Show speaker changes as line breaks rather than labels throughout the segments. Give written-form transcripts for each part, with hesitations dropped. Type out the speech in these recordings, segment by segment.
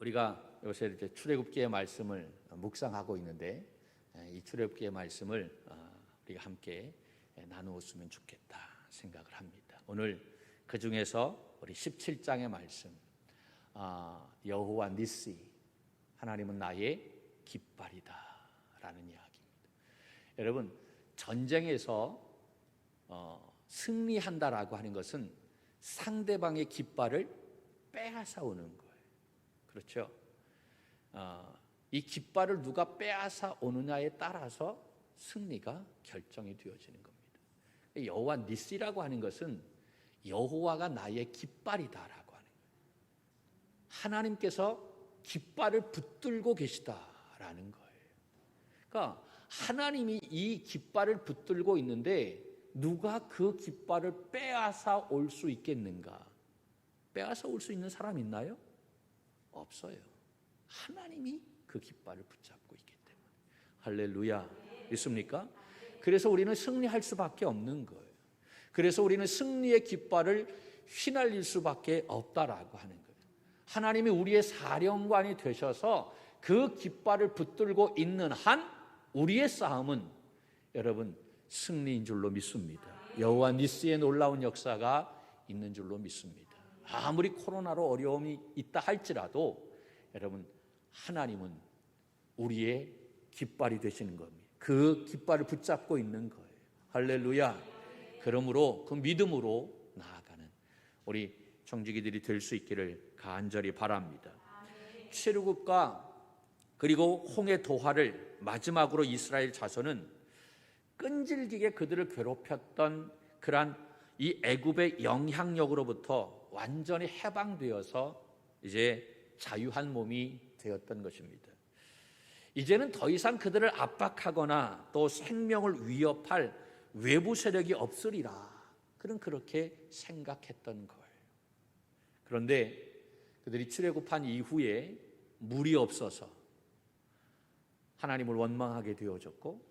우리가 요새 이제 출애굽기의 말씀을 묵상하고 있는데 이 출애굽기의 말씀을 우리가 함께 나누었으면 좋겠다 생각을 합니다. 오늘 그 중에서 우리 17장의 말씀, 여호와 니시, 하나님은 나의 깃발이다라는 이야기입니다. 여러분, 전쟁에서 승리한다라고 하는 것은 상대방의 깃발을 빼앗아 오는 거예요. 그렇죠? 이 깃발을 누가 빼앗아 오느냐에 따라서 승리가 결정이 되어지는 겁니다. 여호와 니시라고 하는 것은 여호와가 나의 깃발이다라고 하는 거예요. 하나님께서 깃발을 붙들고 계시다라는 거예요. 그러니까 하나님이 이 깃발을 붙들고 있는데 누가 그 깃발을 빼앗아 올 수 있겠는가? 빼앗아 올 수 있는 사람 있나요? 없어요. 하나님이 그 깃발을 붙잡고 있기 때문에. 할렐루야. 믿습니까? 그래서 우리는 승리할 수밖에 없는 거예요. 그래서 우리는 승리의 깃발을 휘날릴 수밖에 없다라고 하는 거예요. 하나님이 우리의 사령관이 되셔서 그 깃발을 붙들고 있는 한 우리의 싸움은 여러분 승리인 줄로 믿습니다. 여호와 니스의 놀라운 역사가 있는 줄로 믿습니다. 아무리 코로나로 어려움이 있다 할지라도 여러분 하나님은 우리의 깃발이 되시는 겁니다. 그 깃발을 붙잡고 있는 거예요. 할렐루야. 그러므로 그 믿음으로 나아가는 우리 청지기들이 될 수 있기를 간절히 바랍니다. 출애굽과 그리고 홍해 도하를 마지막으로 이스라엘 자손은 끈질기게 그들을 괴롭혔던 그러한 이 애굽의 영향력으로부터 완전히 해방되어서 이제 자유한 몸이 되었던 것입니다. 이제는 더 이상 그들을 압박하거나 또 생명을 위협할 외부 세력이 없으리라. 그렇게 생각했던 거예요. 그런데 그들이 출애굽한 이후에 물이 없어서 하나님을 원망하게 되어졌고,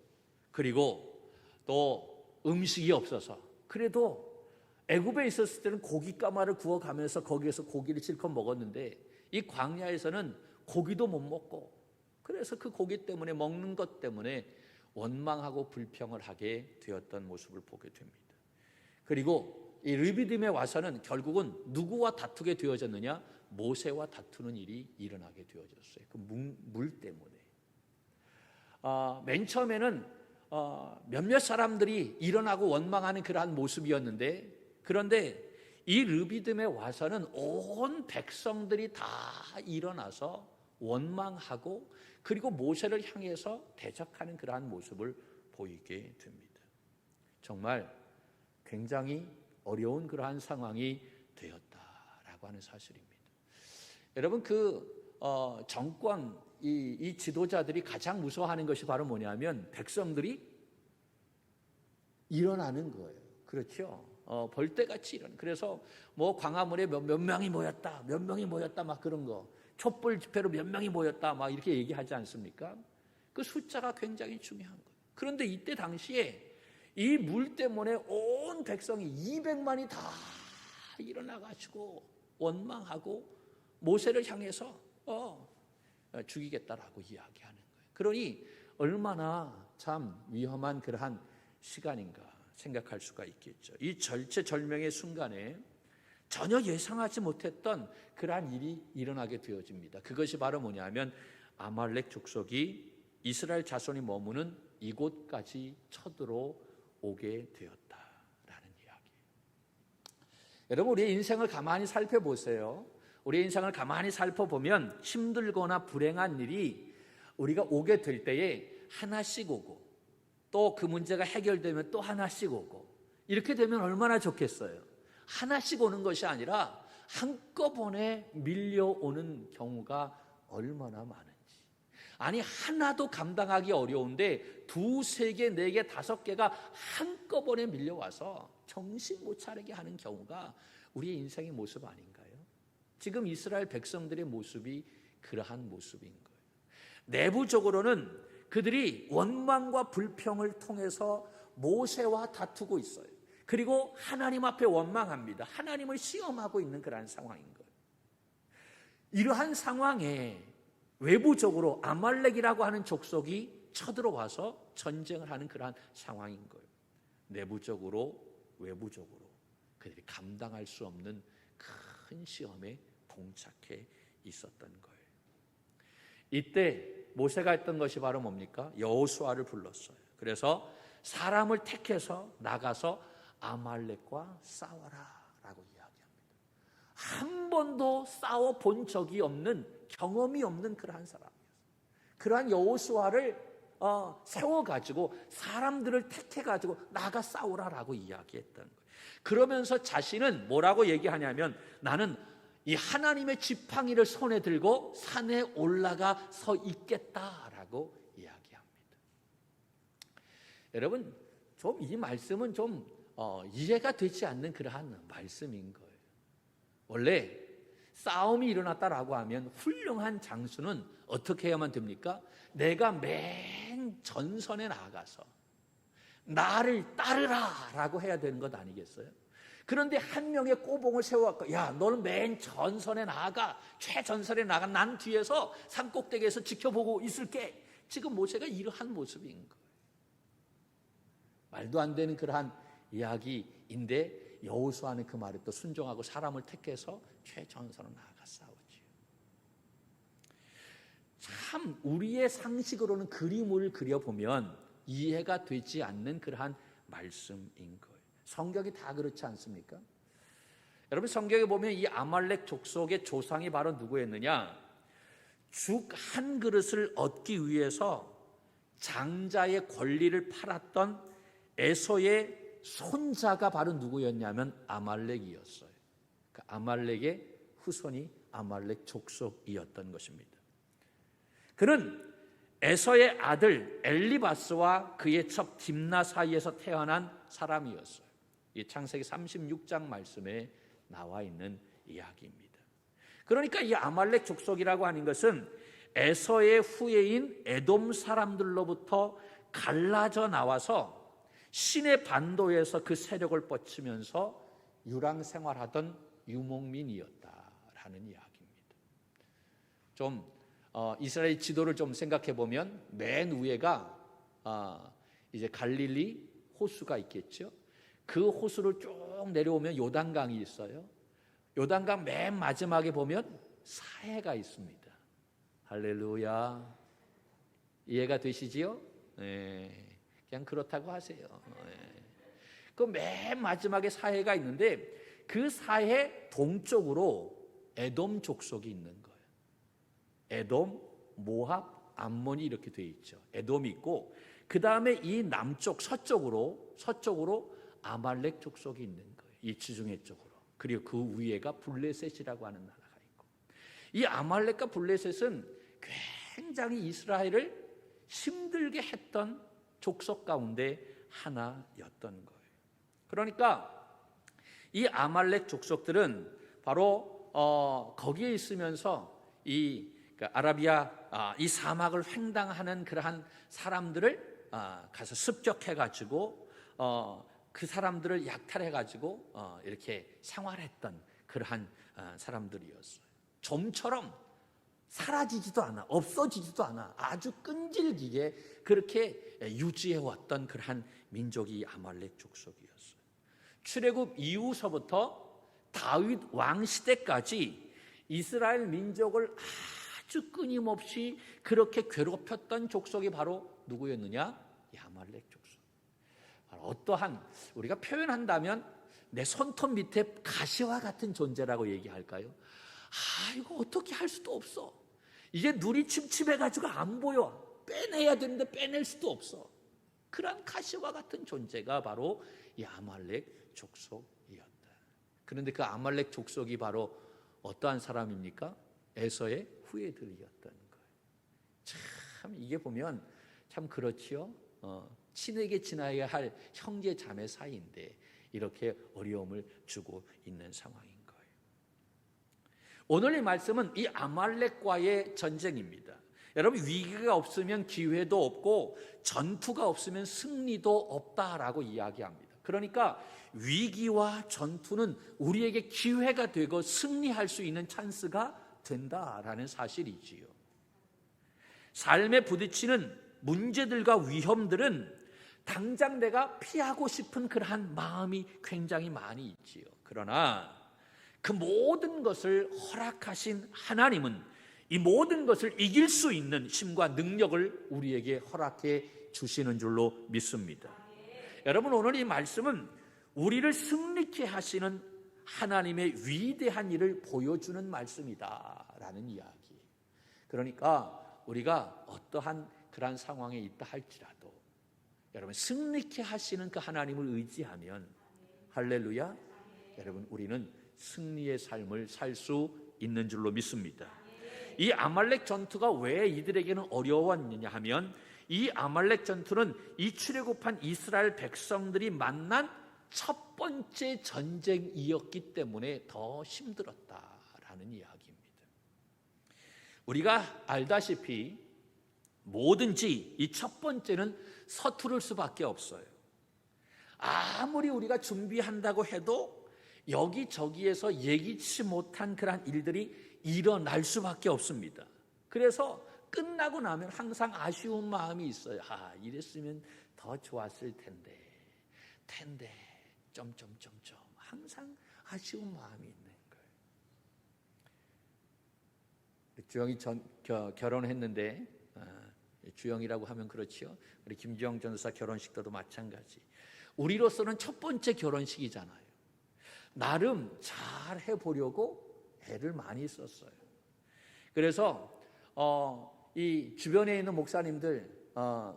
그리고 또 음식이 없어서, 그래도 애굽에 있었을 때는 고기 까마를 구워가면서 거기에서 고기를 실컷 먹었는데 이 광야에서는 고기도 못 먹고, 그래서 그 고기 때문에, 먹는 것 때문에 원망하고 불평을 하게 되었던 모습을 보게 됩니다. 그리고 이 르비딤에 와서는 결국은 누구와 다투게 되어졌느냐? 모세와 다투는 일이 일어나게 되어졌어요. 그 물 때문에. 맨 처음에는 몇몇 사람들이 일어나고 원망하는 그러한 모습이었는데, 그런데 이 르비딤에 와서는 온 백성들이 다 일어나서 원망하고, 그리고 모세를 향해서 대적하는 그러한 모습을 보이게 됩니다. 정말 굉장히 어려운 그러한 상황이 되었다라고 하는 사실입니다. 여러분, 정권, 이 지도자들이 가장 무서워하는 것이 바로 뭐냐면 백성들이 일어나는 거예요. 그렇죠? 벌떼같이 일어나. 그래서 뭐 광화문에 몇 명이 모였다, 몇 명이 모였다, 막 그런 거. 촛불 집회로 몇 명이 모였다, 막 이렇게 얘기하지 않습니까? 그 숫자가 굉장히 중요한 거예요. 그런데 이때 당시에 이 물 때문에 온 백성이 200만이 다 일어나가지고 원망하고 모세를 향해서 죽이겠다라고 이야기하는 거예요. 그러니 얼마나 참 위험한 그러한 시간인가 생각할 수가 있겠죠. 이 절체절명의 순간에 전혀 예상하지 못했던 그러한 일이 일어나게 되어집니다. 그것이 바로 뭐냐면 아말렉 족속이 이스라엘 자손이 머무는 이곳까지 쳐들어오게 되었다라는 이야기예요. 여러분, 우리의 인생을 가만히 살펴보세요. 우리의 인생을 가만히 살펴보면 힘들거나 불행한 일이 우리가 오게 될 때에 하나씩 오고, 또 그 문제가 해결되면 또 하나씩 오고, 이렇게 되면 얼마나 좋겠어요. 하나씩 오는 것이 아니라 한꺼번에 밀려오는 경우가 얼마나 많은지. 아니, 하나도 감당하기 어려운데 2, 3개, 4개, 5개가 한꺼번에 밀려와서 정신 못 차리게 하는 경우가 우리의 인생의 모습 아닌가요? 지금 이스라엘 백성들의 모습이 그러한 모습인 거예요. 내부적으로는 그들이 원망과 불평을 통해서 모세와 다투고 있어요. 그리고 하나님 앞에 원망합니다. 하나님을 시험하고 있는 그런 상황인 거예요. 이러한 상황에 외부적으로 아말렉이라고 하는 족속이 쳐들어와서 전쟁을 하는 그러한 상황인 거예요. 내부적으로 외부적으로 그들이 감당할 수 없는 큰 시험에 봉착해 있었던 거예요. 이때 모세가 했던 것이 바로 뭡니까? 여호수아를 불렀어요. 그래서 사람을 택해서 나가서 아말렉과 싸워라 라고 이야기합니다. 한 번도 싸워본 적이 없는, 경험이 없는 그러한 사람이었어요. 그러한 여호수아를 세워가지고 사람들을 택해가지고 나가 싸우라라고 이야기했던 거예요. 그러면서 자신은 뭐라고 얘기하냐면, 나는 이 하나님의 지팡이를 손에 들고 산에 올라가 서 있겠다라고 이야기합니다. 여러분, 좀 이 말씀은 좀 이해가 되지 않는 그러한 말씀인 거예요. 원래 싸움이 일어났다라고 하면 훌륭한 장수는 어떻게 해야만 됩니까? 내가 맨 전선에 나가서 나를 따르라 라고 해야 되는 것 아니겠어요? 그런데 한 명의 꼬봉을 세워갖고, 야, 너는 맨 전선에 나가, 최전선에 나가, 난 뒤에서 산꼭대기에서 지켜보고 있을게. 지금 모세가 이러한 모습인 거예요. 말도 안 되는 그러한 이야기인데 여호수아는 그 말에 또 순종하고 사람을 택해서 최전선으로 나아가 싸우지요. 참 우리의 상식으로는 그림을 그려보면 이해가 되지 않는 그러한 말씀인 거예요. 성경이 다 그렇지 않습니까? 여러분, 성경에 보면 이 아말렉 족속의 조상이 바로 누구였느냐? 죽 한 그릇을 얻기 위해서 장자의 권리를 팔았던 에서의 손자가 바로 누구였냐면 아말렉이었어요. 그 아말렉의 후손이 아말렉 족속이었던 것입니다. 그는 에서의 아들 엘리바스와 그의 첩 딥나 사이에서 태어난 사람이었어요. 이 창세기 36장 말씀에 나와 있는 이야기입니다. 그러니까 이 아말렉 족속이라고 하는 것은 에서의 후예인 에돔 사람들로부터 갈라져 나와서 시내 반도에서 그 세력을 뻗치면서 유랑 생활하던 유목민이었다라는 이야기입니다. 좀 이스라엘 지도를 좀 생각해 보면 맨 위에가 이제 갈릴리 호수가 있겠죠. 그 호수를 쭉 내려오면 요단강이 있어요. 요단강 맨 마지막에 보면 사해가 있습니다. 할렐루야. 이해가 되시지요? 네. 그냥 그렇다고 하세요. 네. 그 맨 마지막에 사해가 있는데 그 사해 동쪽으로 에돔 족속이 있는 거예요. 에돔, 모압, 암몬이 이렇게 되어 있죠. 에돔이 있고 그 다음에 이 남쪽 서쪽으로 아말렉 족속이 있는 거예요. 이 지중해 쪽으로. 그리고 그 위에가 블레셋이라고 하는 나라가 있고, 이 아말렉과 블레셋은 굉장히 이스라엘을 힘들게 했던 족속 가운데 하나였던 거예요. 그러니까 이 아말렉 족속들은 바로 거기에 있으면서 이 아라비아 이 사막을 횡단하는 그러한 사람들을 가서 습격해가지고 그 사람들을 약탈해가지고 이렇게 생활했던 그러한 사람들이었어요. 좀처럼 사라지지도 않아, 없어지지도 않아, 아주 끈질기게 그렇게 유지해왔던 그러한 민족이 아말렉 족속이었어요. 출애굽 이후서부터 다윗 왕 시대까지 이스라엘 민족을 아주 끊임없이 그렇게 괴롭혔던 족속이 바로 누구였느냐? 이 아말렉 족속. 어떠한, 우리가 표현한다면 내 손톱 밑에 가시와 같은 존재라고 얘기할까요? 이거 어떻게 할 수도 없어. 이게 눈이 침침해가지고 안 보여. 빼내야 되는데 빼낼 수도 없어. 그런 가시와 같은 존재가 바로 이 아말렉 족속이었다. 그런데 그 아말렉 족속이 바로 어떠한 사람입니까? 에서의 후예들이었던 거예요. 참 이게 보면 참 그렇지요. 친에게 지나야 할 형제 자매 사이인데 이렇게 어려움을 주고 있는 상황인 거예요. 오늘 이 말씀은 이 아말렉과의 전쟁입니다. 여러분, 위기가 없으면 기회도 없고 전투가 없으면 승리도 없다라고 이야기합니다. 그러니까 위기와 전투는 우리에게 기회가 되고 승리할 수 있는 찬스가 된다라는 사실이지요. 삶에 부딪히는 문제들과 위험들은 당장 내가 피하고 싶은 그러한 마음이 굉장히 많이 있지요. 그러나 그 모든 것을 허락하신 하나님은 이 모든 것을 이길 수 있는 힘과 능력을 우리에게 허락해 주시는 줄로 믿습니다. 여러분, 오늘 이 말씀은 우리를 승리케 하시는 하나님의 위대한 일을 보여주는 말씀이다라는 이야기. 그러니까 우리가 어떠한 그러한 상황에 있다 할지라도 여러분, 승리케 하시는 그 하나님을 의지하면, 할렐루야, 여러분, 우리는 승리의 삶을 살 수 있는 줄로 믿습니다. 이 아말렉 전투가 왜 이들에게는 어려웠느냐 하면, 이 아말렉 전투는 이 출애굽한 이스라엘 백성들이 만난 첫 번째 전쟁이었기 때문에 더 힘들었다라는 이야기입니다. 우리가 알다시피 뭐든지 이 첫 번째는 서투를 수밖에 없어요. 아무리 우리가 준비한다고 해도 여기저기에서 예기치 못한 그런 일들이 일어날 수밖에 없습니다. 그래서 끝나고 나면 항상 아쉬운 마음이 있어요. 이랬으면 더 좋았을 텐데 점점점점 항상 아쉬운 마음이 있는 거예요. 주영이 결혼했는데, 주영이라고 하면 그렇지요. 우리 김주영 전사 결혼식 때도 마찬가지. 우리로서는 첫 번째 결혼식이잖아요. 나름 잘 해보려고 애를 많이 썼어요. 그래서 이 주변에 있는 목사님들,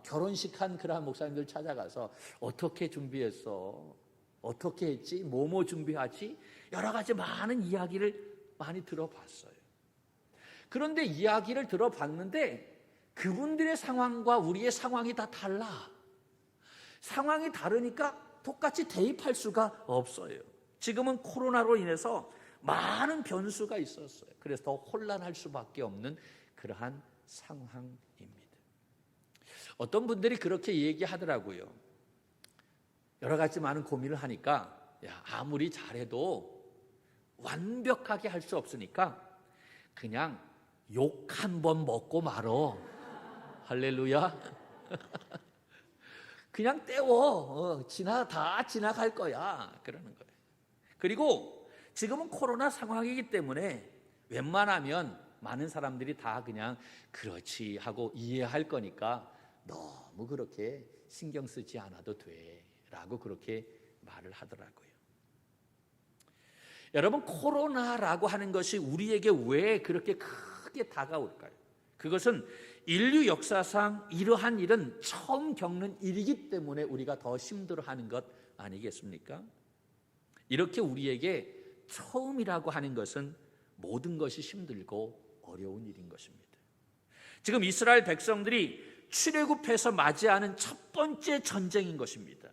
결혼식한 그러한 목사님들 찾아가서 어떻게 준비했어? 어떻게 했지? 뭐뭐 준비하지? 여러 가지 많은 이야기를 많이 들어봤어요. 그런데 이야기를 들어봤는데 그분들의 상황과 우리의 상황이 다 달라. 상황이 다르니까 똑같이 대입할 수가 없어요. 지금은 코로나로 인해서 많은 변수가 있었어요. 그래서 더 혼란할 수밖에 없는 그러한 상황입니다. 어떤 분들이 그렇게 얘기하더라고요. 여러 가지 많은 고민을 하니까 아무리 잘해도 완벽하게 할 수 없으니까 그냥 욕 한 번 먹고 말어. 할렐루야. 그냥 때워. 다 지나갈 거야. 그러는 거예요. 그리고 지금은 코로나 상황이기 때문에 웬만하면 많은 사람들이 다 그냥 그렇지 하고 이해할 거니까 너무 그렇게 신경 쓰지 않아도 돼 라고 그렇게 말을 하더라고요. 여러분, 코로나라고 하는 것이 우리에게 왜 그렇게 크게 다가올까요? 그것은 인류 역사상 이러한 일은 처음 겪는 일이기 때문에 우리가 더 힘들어하는 것 아니겠습니까? 이렇게 우리에게 처음이라고 하는 것은 모든 것이 힘들고 어려운 일인 것입니다. 지금 이스라엘 백성들이 출애굽해서 맞이하는 첫 번째 전쟁인 것입니다.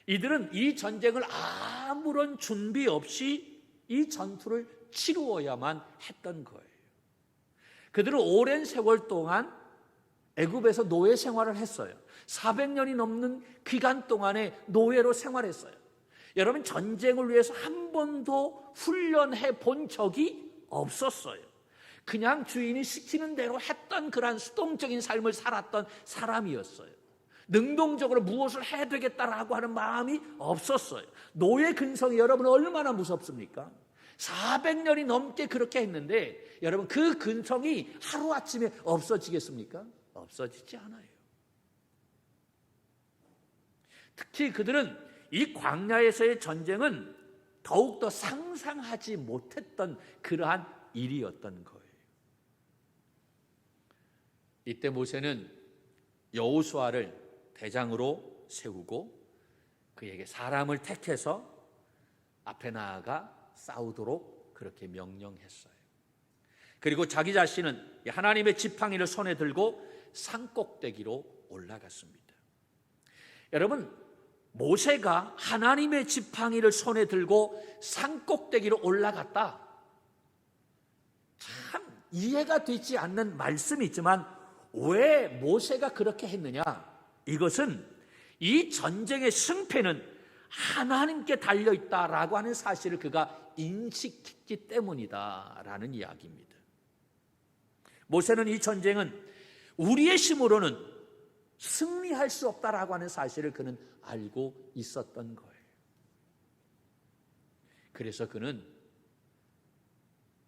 이들은 이 전쟁을 아무런 준비 없이 이 전투를 치루어야만 했던 거예요. 그들은 오랜 세월 동안 애굽에서 노예 생활을 했어요. 400년이 넘는 기간 동안에 노예로 생활했어요. 여러분, 전쟁을 위해서 한 번도 훈련해 본 적이 없었어요. 그냥 주인이 시키는 대로 했던 그러한 수동적인 삶을 살았던 사람이었어요. 능동적으로 무엇을 해야 되겠다라고 하는 마음이 없었어요. 노예 근성이 여러분 얼마나 무섭습니까? 400년이 넘게 그렇게 했는데 여러분, 그 근성이 하루아침에 없어지겠습니까? 없어지지 않아요. 특히 그들은 이 광야에서의 전쟁은 더욱더 상상하지 못했던 그러한 일이었던 거예요. 이때 모세는 여호수아를 대장으로 세우고 그에게 사람을 택해서 앞에 나아가 싸우도록 그렇게 명령했어요. 그리고 자기 자신은 하나님의 지팡이를 손에 들고 산꼭대기로 올라갔습니다. 여러분, 모세가 하나님의 지팡이를 손에 들고 산꼭대기로 올라갔다. 참 이해가 되지 않는 말씀이지만 왜 모세가 그렇게 했느냐? 이것은 이 전쟁의 승패는 하나님께 달려있다라고 하는 사실을 그가 인식했기 때문이다라는 이야기입니다. 모세는 이 전쟁은 우리의 힘으로는 승리할 수 없다라고 하는 사실을 그는 알고 있었던 거예요. 그래서 그는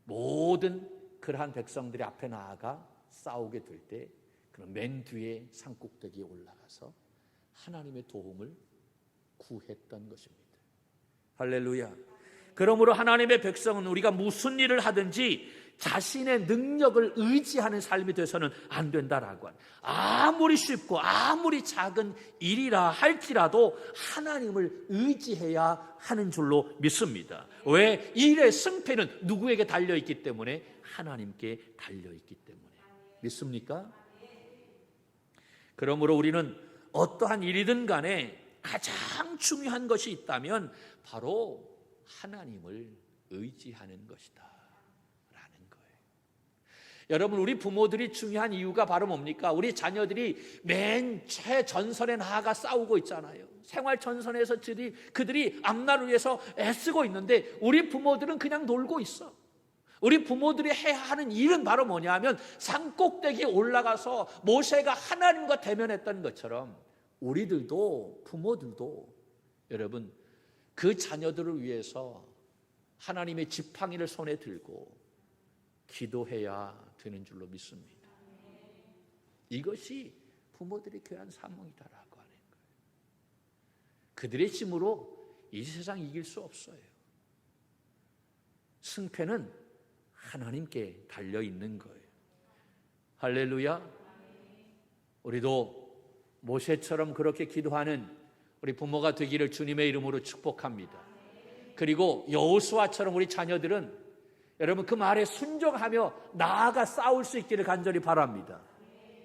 모든 그러한 백성들이 앞에 나아가 싸우게 될 때 그는 맨 뒤에 산꼭대기에 올라가서 하나님의 도움을 구했던 것입니다. 할렐루야. 그러므로 하나님의 백성은 우리가 무슨 일을 하든지 자신의 능력을 의지하는 삶이 돼서는 안 된다라고 하는, 아무리 쉽고 아무리 작은 일이라 할지라도 하나님을 의지해야 하는 줄로 믿습니다. 왜? 일의 승패는 누구에게 달려있기 때문에? 하나님께 달려있기 때문에. 믿습니까? 그러므로 우리는 어떠한 일이든 간에 가장 중요한 것이 있다면 바로 하나님을 의지하는 것이다 라는 거예요. 여러분, 우리 부모들이 중요한 이유가 바로 뭡니까? 우리 자녀들이 맨 최전선에 나아가 싸우고 있잖아요. 생활전선에서 그들이 앞날을 위해서 애쓰고 있는데 우리 부모들은 그냥 놀고 있어. 우리 부모들이 해야 하는 일은 바로 뭐냐면 산꼭대기에 올라가서 모세가 하나님과 대면했던 것처럼 우리들도, 부모들도 여러분 그 자녀들을 위해서 하나님의 지팡이를 손에 들고 기도해야 되는 줄로 믿습니다. 이것이 부모들의 귀한 사명이다라고 하는 거예요. 그들의 힘으로 이 세상 이길 수 없어요. 승패는 하나님께 달려있는 거예요. 할렐루야. 우리도 모세처럼 그렇게 기도하는 우리 부모가 되기를 주님의 이름으로 축복합니다. 그리고 여호수아처럼 우리 자녀들은 여러분 그 말에 순종하며 나아가 싸울 수 있기를 간절히 바랍니다.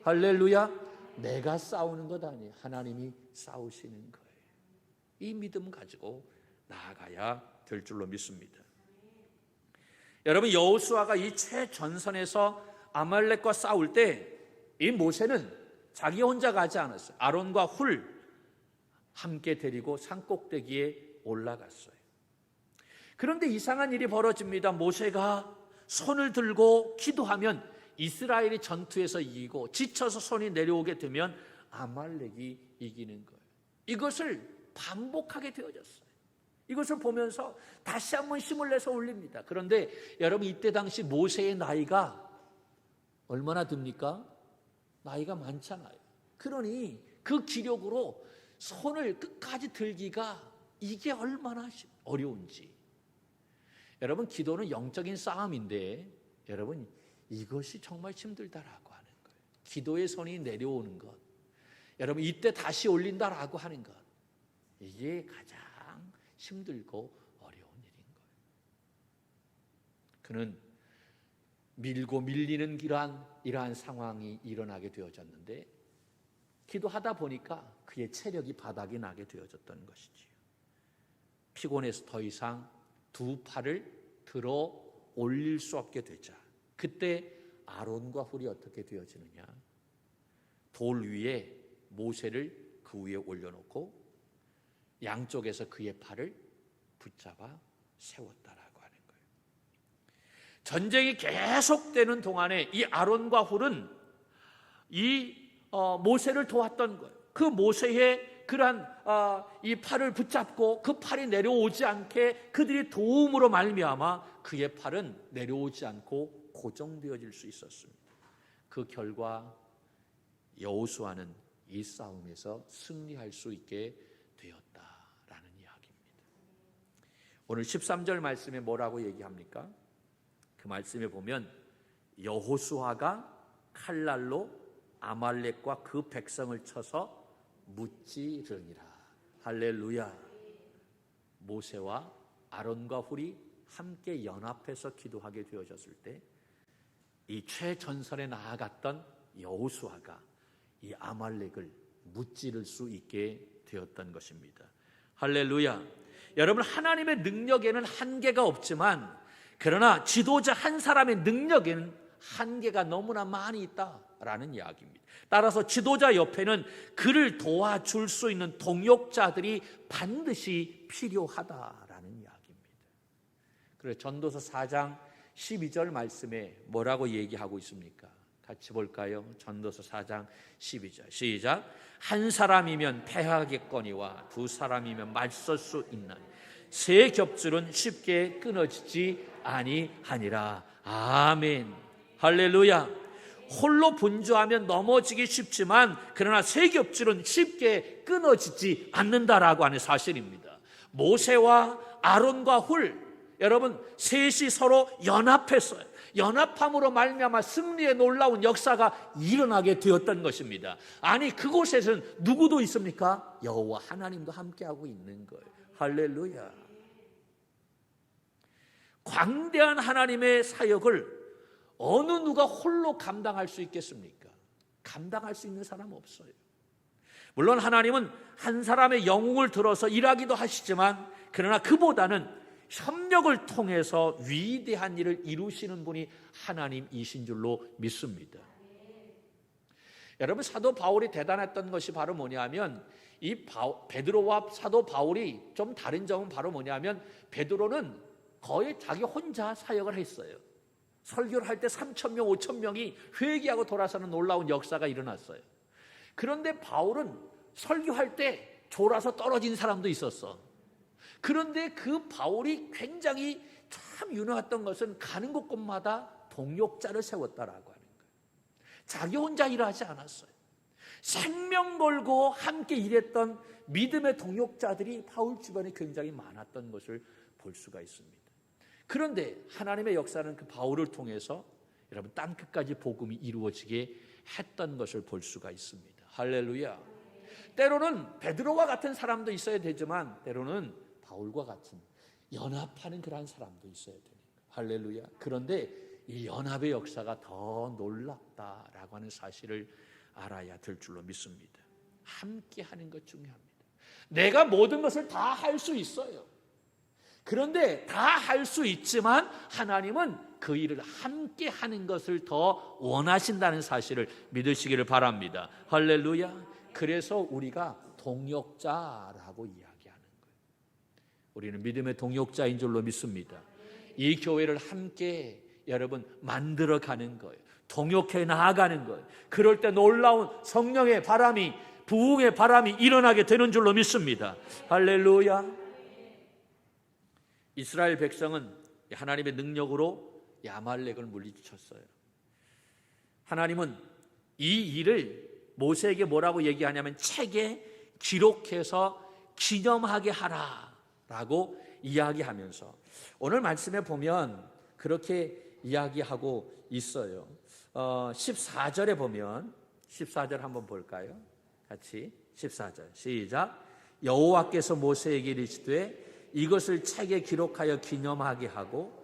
할렐루야. 내가 싸우는 것 아니에요. 하나님이 싸우시는 거예요. 이 믿음 가지고 나아가야 될 줄로 믿습니다. 여러분, 여호수아가 이 최전선에서 아말렉과 싸울 때 이 모세는 자기 혼자 가지 않았어요. 아론과 훌 함께 데리고 산꼭대기에 올라갔어요. 그런데 이상한 일이 벌어집니다. 모세가 손을 들고 기도하면 이스라엘이 전투에서 이기고 지쳐서 손이 내려오게 되면 아말렉이 이기는 거예요. 이것을 반복하게 되어졌어요. 이것을 보면서 다시 한번 힘을 내서 올립니다. 그런데 여러분, 이때 당시 모세의 나이가 얼마나 됩니까? 나이가 많잖아요. 그러니 그 기력으로 손을 끝까지 들기가 이게 얼마나 어려운지. 여러분, 기도는 영적인 싸움인데 여러분 이것이 정말 힘들다라고 하는 거예요. 기도의 손이 내려오는 것, 여러분 이때 다시 올린다라고 하는 것, 이게 가장 힘들고 어려운 일인 거예요. 그는 밀고 밀리는 이러한 상황이 일어나게 되어졌는데 기도하다 보니까 그의 체력이 바닥이 나게 되어졌던 것이지요. 피곤해서 더 이상 두 팔을 들어 올릴 수 없게 되자 그때 아론과 훌이 어떻게 되어지느냐? 돌 위에 모세를 그 위에 올려놓고 양쪽에서 그의 팔을 붙잡아 세웠다라고 하는 거예요. 전쟁이 계속되는 동안에 이 아론과 훌은 이 모세를 도왔던 거예요. 그 모세의 그러한 이 팔을 붙잡고 그 팔이 내려오지 않게 그들이 도움으로 말미암아 그의 팔은 내려오지 않고 고정되어질 수 있었습니다. 그 결과 여호수아는 이 싸움에서 승리할 수 있게 되었다라는 이야기입니다. 오늘 13절 말씀에 뭐라고 얘기합니까? 그 말씀에 보면 여호수아가 칼날로 아말렉과 그 백성을 쳐서 무찌르니라. 할렐루야. 모세와 아론과 훌이 함께 연합해서 기도하게 되어졌을 때 이 최전선에 나아갔던 여호수아가 이 아말렉을 무찌를 수 있게 되었던 것입니다. 할렐루야. 여러분, 하나님의 능력에는 한계가 없지만 그러나 지도자 한 사람의 능력에는 한계가 너무나 많이 있다라는 이야기입니다. 따라서 지도자 옆에는 그를 도와줄 수 있는 동역자들이 반드시 필요하다라는 이야기입니다. 그래서 전도서 4장 12절 말씀에 뭐라고 얘기하고 있습니까? 같이 볼까요? 전도서 4장 12절 시작. 한 사람이면 패하겠거니와 두 사람이면 맞설 수 있나니 세 겹줄은 쉽게 끊어지지 아니하니라. 아멘. 할렐루야. 홀로 분주하면 넘어지기 쉽지만 그러나 세 겹줄은 쉽게 끊어지지 않는다라고 하는 사실입니다. 모세와 아론과 훌, 여러분 셋이 서로 연합했어요. 연합함으로 말미암아 승리의 놀라운 역사가 일어나게 되었던 것입니다. 아니 그곳에서는 누구도 있습니까? 여호와 하나님도 함께하고 있는 거예요. 할렐루야. 광대한 하나님의 사역을 어느 누가 홀로 감당할 수 있겠습니까? 감당할 수 있는 사람 없어요. 물론 하나님은 한 사람의 영웅을 들어서 일하기도 하시지만 그러나 그보다는 협력을 통해서 위대한 일을 이루시는 분이 하나님이신 줄로 믿습니다. 여러분 사도 바울이 대단했던 것이 바로 뭐냐면 이 베드로와 사도 바울이 좀 다른 점은 바로 뭐냐면 베드로는 거의 자기 혼자 사역을 했어요. 설교를 할 때 3,000명, 5,000명이 회개하고 돌아서는 놀라운 역사가 일어났어요. 그런데 바울은 설교할 때 졸아서 떨어진 사람도 있었어. 그런데 그 바울이 굉장히 참 유능했던 것은 가는 곳곳마다 동역자를 세웠다라고 하는 거예요. 자기 혼자 일하지 않았어요. 생명 걸고 함께 일했던 믿음의 동역자들이 바울 주변에 굉장히 많았던 것을 볼 수가 있습니다. 그런데 하나님의 역사는 그 바울을 통해서 여러분 땅끝까지 복음이 이루어지게 했던 것을 볼 수가 있습니다. 할렐루야. 때로는 베드로와 같은 사람도 있어야 되지만 때로는 바울과 같은 연합하는 그러한 사람도 있어야 되는 거예요. 할렐루야. 그런데 이 연합의 역사가 더 놀랍다라고 하는 사실을 알아야 될 줄로 믿습니다. 함께 하는 것 중요합니다. 내가 모든 것을 다 할 수 있어요. 그런데 다 할 수 있지만 하나님은 그 일을 함께 하는 것을 더 원하신다는 사실을 믿으시기를 바랍니다. 할렐루야. 그래서 우리가 동역자라고 이야기하는 거예요. 우리는 믿음의 동역자인 줄로 믿습니다. 이 교회를 함께 여러분 만들어가는 거예요. 동역해 나아가는 거예요. 그럴 때 놀라운 성령의 바람이, 부흥의 바람이 일어나게 되는 줄로 믿습니다. 할렐루야. 이스라엘 백성은 하나님의 능력으로 아말렉을 물리쳤어요. 하나님은 이 일을 모세에게 뭐라고 얘기하냐면 책에 기록해서 기념하게 하라라고 이야기하면서 오늘 말씀에 보면 그렇게 이야기하고 있어요. 14절에 보면 14절 한번 볼까요? 같이 14절 시작. 여호와께서 모세에게 이르시되 이것을 책에 기록하여 기념하게 하고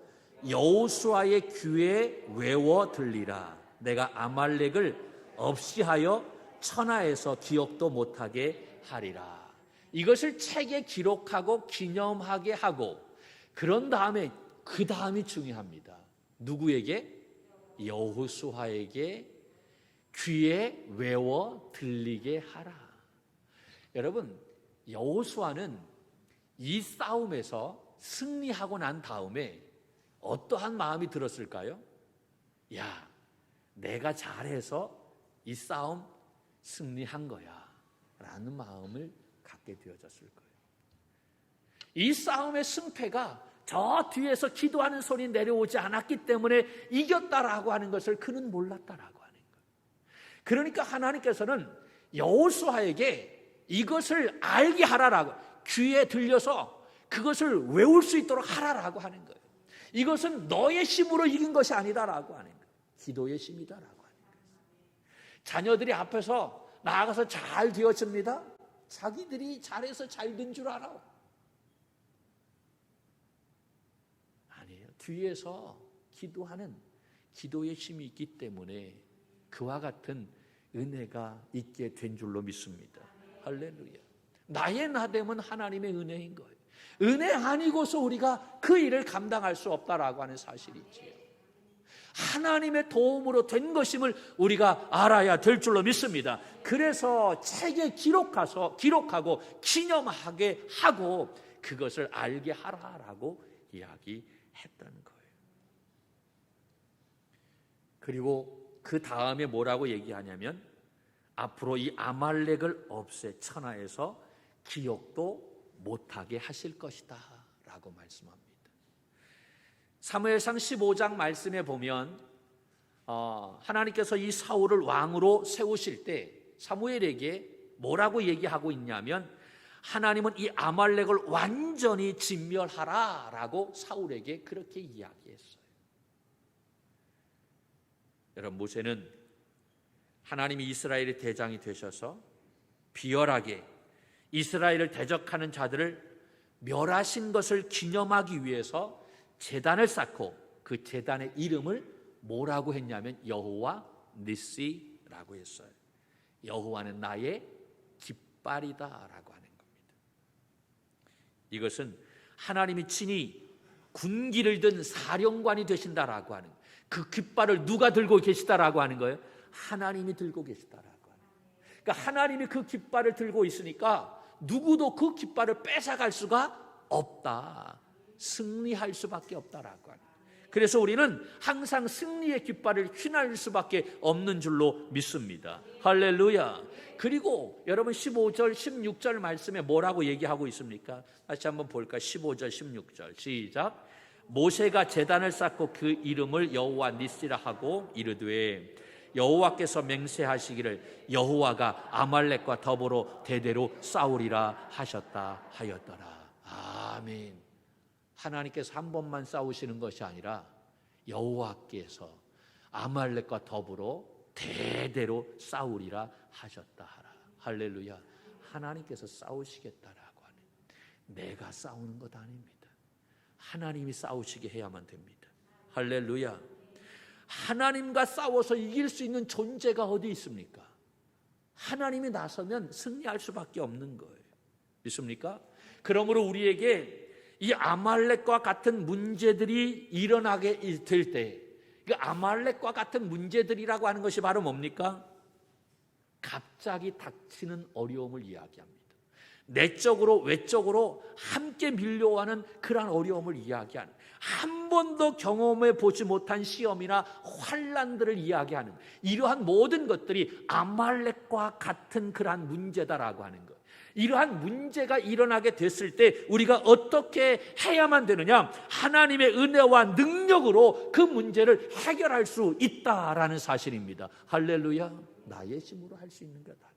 여호수아의 귀에 외워 들리라. 내가 아말렉을 없이하여 천하에서 기억도 못하게 하리라. 이것을 책에 기록하고 기념하게 하고 그런 다음에 그 다음이 중요합니다. 누구에게? 여호수아에게 귀에 외워 들리게 하라. 여러분 여호수아는 이 싸움에서 승리하고 난 다음에 어떠한 마음이 들었을까요? 야, 내가 잘해서 이 싸움 승리한 거야 라는 마음을 갖게 되어졌을 거예요. 이 싸움의 승패가 저 뒤에서 기도하는 소리 내려오지 않았기 때문에 이겼다라고 하는 것을 그는 몰랐다라고 하는 거예요. 그러니까 하나님께서는 여호수아에게 이것을 알게 하라라고, 귀에 들려서 그것을 외울 수 있도록 하라라고 하는 거예요. 이것은 너의 힘으로 이긴 것이 아니다라고 하는 거예요. 기도의 힘이다라고 하는 거예요. 자녀들이 앞에서 나아가서 잘 되어집니다. 자기들이 잘해서 잘 된 줄 알아. 아니에요. 뒤에서 기도하는 기도의 힘이 있기 때문에 그와 같은 은혜가 있게 된 줄로 믿습니다. 할렐루야. 나의 나됨은 하나님의 은혜인 거예요. 은혜 아니고서 우리가 그 일을 감당할 수 없다라고 하는 사실이지요. 하나님의 도움으로 된 것임을 우리가 알아야 될 줄로 믿습니다. 그래서 책에 기록하고 기념하게 하고 그것을 알게 하라라고 이야기했다는 거예요. 그리고 그 다음에 뭐라고 얘기하냐면 앞으로 이 아말렉을 없애 천하에서 기억도 못하게 하실 것이다 라고 말씀합니다. 사무엘상 15장 말씀에 보면 하나님께서 이 사울을 왕으로 세우실 때 사무엘에게 뭐라고 얘기하고 있냐면 하나님은 이 아말렉을 완전히 진멸하라 라고 사울에게 그렇게 이야기했어요. 여러분, 모세는 하나님이 이스라엘의 대장이 되셔서 비열하게 이스라엘을 대적하는 자들을 멸하신 것을 기념하기 위해서 제단을 쌓고 그 제단의 이름을 뭐라고 했냐면 여호와 니시라고 했어요. 여호와는 나의 깃발이다 라고 하는 겁니다. 이것은 하나님이 친히 군기를 든 사령관이 되신다라고 하는, 그 깃발을 누가 들고 계시다라고 하는 거예요? 하나님이 들고 계시다라고 하는 거예요. 그러니까 하나님이 그 깃발을 들고 있으니까 누구도 그 깃발을 뺏어갈 수가 없다, 승리할 수밖에 없다라고 하는. 그래서 우리는 항상 승리의 깃발을 휘날릴 수밖에 없는 줄로 믿습니다. 할렐루야. 그리고 여러분 15절 16절 말씀에 뭐라고 얘기하고 있습니까? 다시 한번 볼까요? 15절 16절 시작. 모세가 제단을 쌓고 그 이름을 여호와 니시라 하고 이르되 여호와께서 맹세하시기를 여호와가 아말렉과 더불어 대대로 싸우리라 하셨다 하였더라. 아멘. 하나님께서 한 번만 싸우시는 것이 아니라 여호와께서 아말렉과 더불어 대대로 싸우리라 하셨다 하라. 할렐루야. 하나님께서 싸우시겠다라고 하는, 내가 싸우는 것 아닙니다. 하나님이 싸우시게 해야만 됩니다. 할렐루야. 하나님과 싸워서 이길 수 있는 존재가 어디 있습니까? 하나님이 나서면 승리할 수밖에 없는 거예요. 믿습니까? 그러므로 우리에게 이 아말렉과 같은 문제들이 일어나게 될 때, 그 아말렉과 같은 문제들이라고 하는 것이 바로 뭡니까? 갑자기 닥치는 어려움을 이야기합니다. 내적으로 외적으로 함께 밀려오는 그러한 어려움을 이야기하는, 한 번도 경험해 보지 못한 시험이나 환난들을 이야기하는 이러한 모든 것들이 아말렉과 같은 그러한 문제다라고 하는 것. 이러한 문제가 일어나게 됐을 때 우리가 어떻게 해야만 되느냐? 하나님의 은혜와 능력으로 그 문제를 해결할 수 있다라는 사실입니다. 할렐루야. 나의 힘으로 할 수 있는 것 아니에요.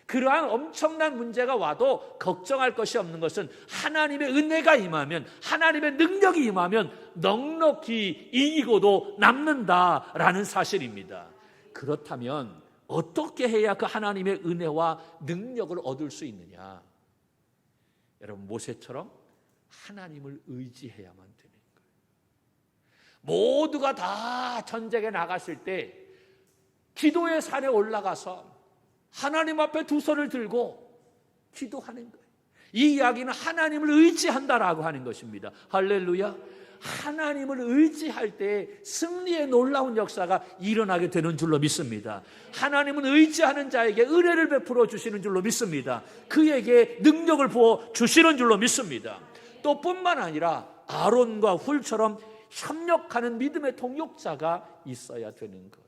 그러한 엄청난 문제가 와도 걱정할 것이 없는 것은 하나님의 은혜가 임하면, 하나님의 능력이 임하면 넉넉히 이기고도 남는다라는 사실입니다. 그렇다면 어떻게 해야 그 하나님의 은혜와 능력을 얻을 수 있느냐? 여러분, 모세처럼 하나님을 의지해야만 되는 거예요. 모두가 다 전쟁에 나갔을 때 기도의 산에 올라가서 하나님 앞에 두 손을 들고 기도하는 거예요. 이 이야기는 하나님을 의지한다라고 하는 것입니다. 할렐루야. 하나님을 의지할 때 승리의 놀라운 역사가 일어나게 되는 줄로 믿습니다. 하나님은 의지하는 자에게 은혜를 베풀어 주시는 줄로 믿습니다. 그에게 능력을 부어 주시는 줄로 믿습니다. 또 뿐만 아니라 아론과 훌처럼 협력하는 믿음의 동역자가 있어야 되는 거예요.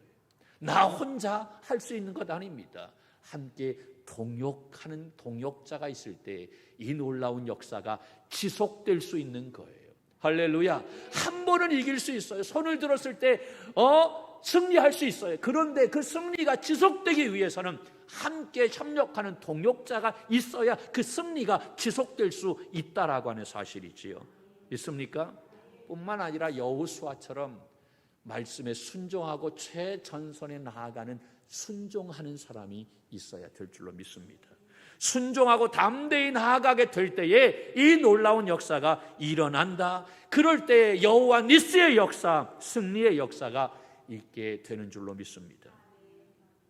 나 혼자 할 수 있는 것 아닙니다. 함께 동역하는 동역자가 있을 때 이 놀라운 역사가 지속될 수 있는 거예요. 할렐루야. 한 번은 이길 수 있어요. 손을 들었을 때 승리할 수 있어요. 그런데 그 승리가 지속되기 위해서는 함께 협력하는 동역자가 있어야 그 승리가 지속될 수 있다라고 하는 사실이지요. 있습니까? 뿐만 아니라 여호수아처럼 말씀에 순종하고 최전선에 나아가는 순종하는 사람이 있어야 될 줄로 믿습니다. 순종하고 담대히 나아가게 될 때에 이 놀라운 역사가 일어난다. 그럴 때에 여호와 니스의 역사, 승리의 역사가 있게 되는 줄로 믿습니다.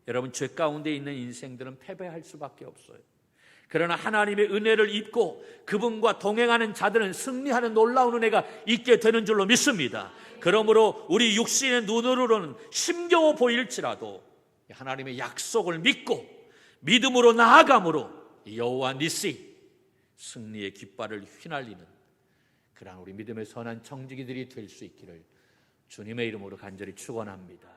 여러분, 죄 가운데 있는 인생들은 패배할 수밖에 없어요. 그러나 하나님의 은혜를 입고 그분과 동행하는 자들은 승리하는 놀라운 은혜가 있게 되는 줄로 믿습니다. 그러므로 우리 육신의 눈으로는 힘겨워 보일지라도 하나님의 약속을 믿고 믿음으로 나아감으로 여호와 니시, 승리의 깃발을 휘날리는 그러한 우리 믿음의 선한 청지기들이 될 수 있기를 주님의 이름으로 간절히 축원합니다.